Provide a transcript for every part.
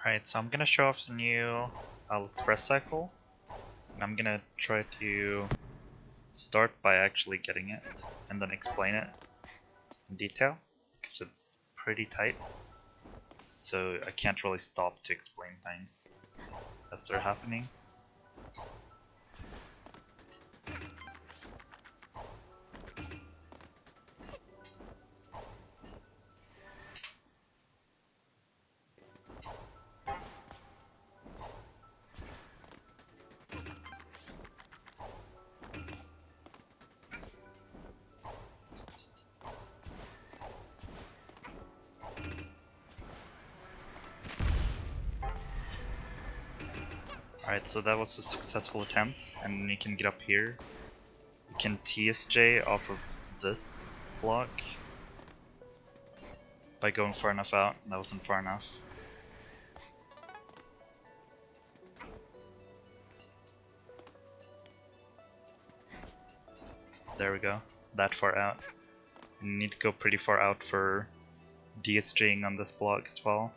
Alright, so I'm gonna show off the new AliExpress cycle, and I'm gonna try to start by actually getting it, and then explain it in detail, because it's pretty tight, so I can't really stop to explain things as they're happening. Alright, so that was a successful attempt, and you can get up here. You can TSJ off of this block by going far enough out. That wasn't far enough. There we go, that far out. You need to go pretty far out for DSJing on this block as well,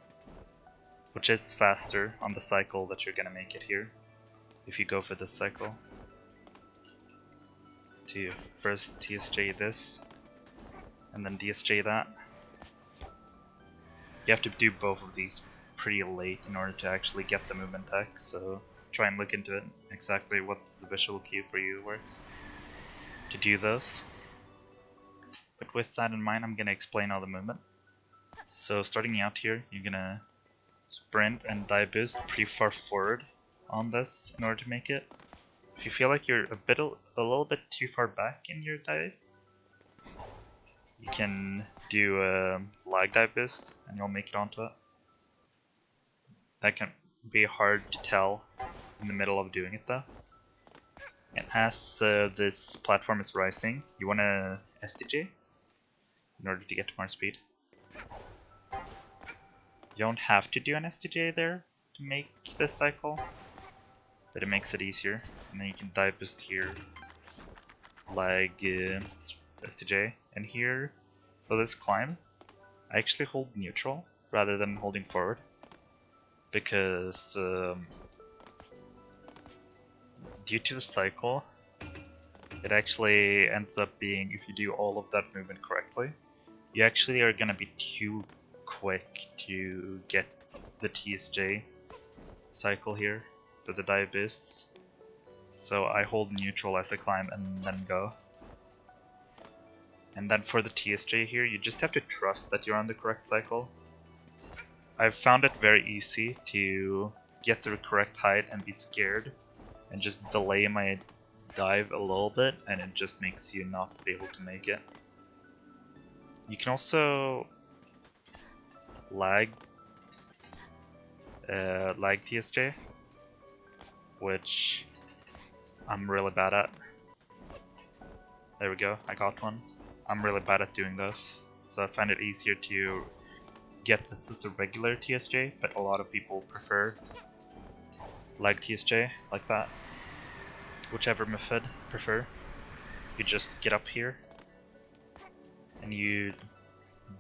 which is faster on the cycle that you're gonna make it here, if you go for this cycle. To first TSJ this, and then DSJ that. You have to do both of these pretty late in order to actually get the movement text, so try and look into it, exactly what the visual cue for you works to do those. But with that in mind, I'm gonna explain all the movement. So starting out here, you're gonna sprint and dive boost pretty far forward on this in order to make it. If you feel like you're a little bit too far back in your dive, you can do a lag dive boost and you'll make it onto it. That can be hard to tell in the middle of doing it though. And as this platform is rising, you want to SDJ in order to get more speed. You don't have to do an SDJ there to make this cycle, but it makes it easier. And then you can dive boost here, lag SDJ, and here for this climb, I actually hold neutral rather than holding forward, because due to the cycle, it actually ends up being, if you do all of that movement correctly, you actually are gonna be too quick to get the TSJ cycle here for the dive boosts. So I hold neutral as I climb and then go. And then for the TSJ here, you just have to trust that you're on the correct cycle. I've found it very easy to get the correct height and be scared and just delay my dive a little bit, and it just makes you not be able to make it. You can also lag TSJ, which I'm really bad at. There we go, I got one. I'm really bad at doing those, so I find it easier to get this as a regular TSJ, but a lot of people prefer lag TSJ like that. Whichever method prefer. You just get up here and you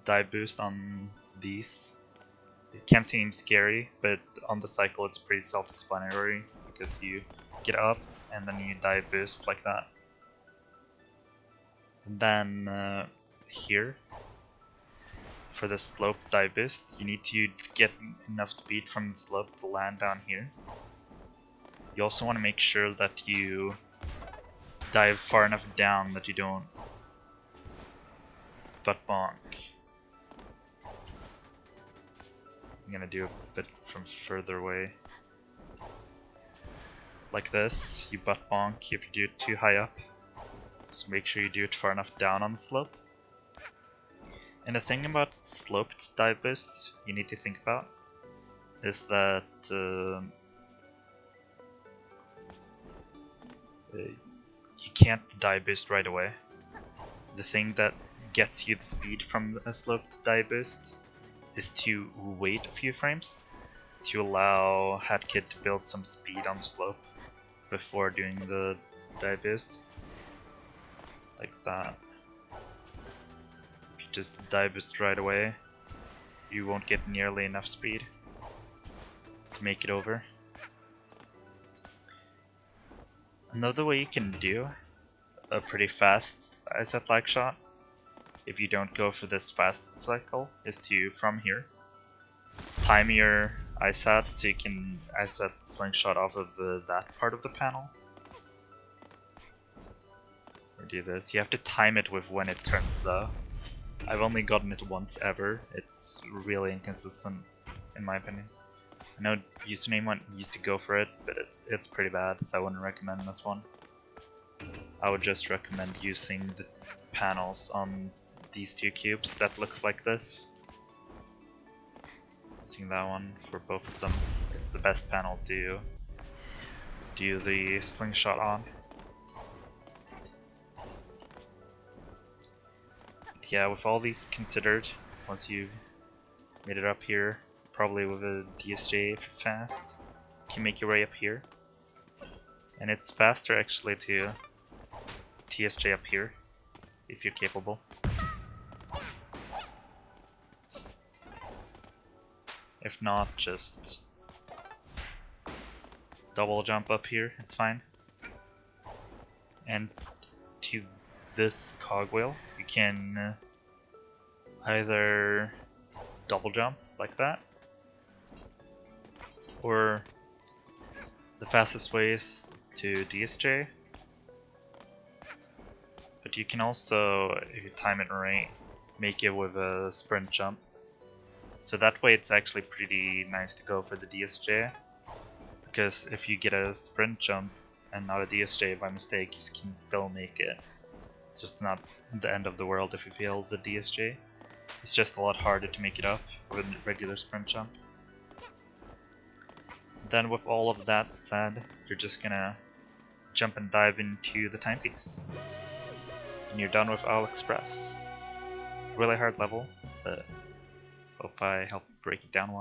dive boost on these. It can seem scary, but on the cycle it's pretty self-explanatory, because you get up and then you dive boost like that. And then here, for the slope dive boost, you need to get enough speed from the slope to land down here. You also want to make sure that you dive far enough down that you don't butt bonk. I'm gonna do a bit from further away. Like this, you butt bonk if you do it too high up. Just make sure you do it far enough down on the slope. And the thing about sloped dive boosts you need to think about is that you can't dive boost right away. The thing that gets you the speed from a sloped dive boost is to wait a few frames to allow HatKit to build some speed on the slope before doing the dive boost. Like that. If you just dive boost right away, you won't get nearly enough speed. to make it over. Another way you can do a pretty fast ISAT lag shot, if you don't go for this fast cycle, is to, from here, time your ISAT so you can ISAT slingshot off of that part of the panel. Or do this. You have to time it with when it turns though. I've only gotten it once ever. It's really inconsistent in my opinion. I know Username used to go for it, but it's pretty bad, so I wouldn't recommend this one. I would just recommend using the panels on these two cubes that looks like this. Using that one for both of them. It's the best panel to do the slingshot on. Yeah, with all these considered, once you've made it up here, probably with a DSJ if you're fast, you can make your way up here. And it's faster actually to TSJ up here, if you're capable. If not, just double jump up here, it's fine. And to this cogwheel, you can either double jump like that, or the fastest way is to DSJ. But you can also, if you time it right, make it with a sprint jump. So that way it's actually pretty nice to go for the DSJ, because if you get a sprint jump and not a DSJ by mistake, you can still make it. It's just not the end of the world if you fail the DSJ. It's just a lot harder to make it up with a regular sprint jump. Then with all of that said, you're just gonna jump and dive into the timepiece. And you're done with Owl Express. Really hard level, but hope I helped break it down well.